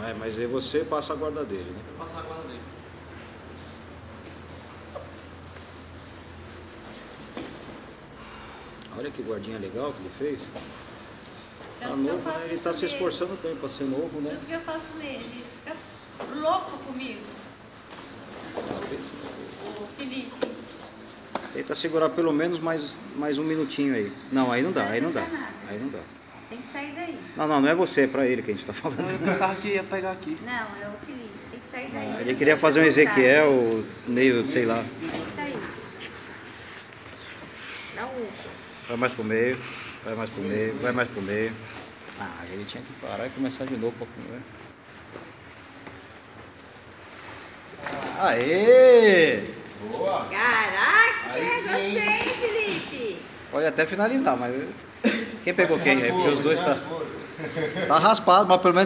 Ah, mas aí você passa a guarda dele, né? Eu passo a guarda dele. Olha que guardinha legal que ele fez. Tá Tanto que eu novo, né? faço Ele isso tá se nele. esforçando bem pra ser novo, né? Tudo que eu faço nele, ele fica louco comigo. O Felipe. Tenta segurar pelo menos mais um minutinho aí. Não, aí não dá, aí não dá. Aí não dá. Tem que sair daí. Não é você, é pra ele que a gente tá falando. Eu pensava que ia pegar aqui. Não, é o Felipe. Tem que sair daí. Ele queria fazer um Ezequiel, meio, sei lá. Tem que sair. Dá o uso. Vai mais pro meio, vai mais pro meio, vai mais pro meio. Ah, ele tinha que parar e começar de novo pra comer. Aê! Boa! Caraca, Aí sim. gostei, Felipe. Pode até finalizar, mas quem pegou quem? Aí, porque os dois tá tá raspado, mas pelo menos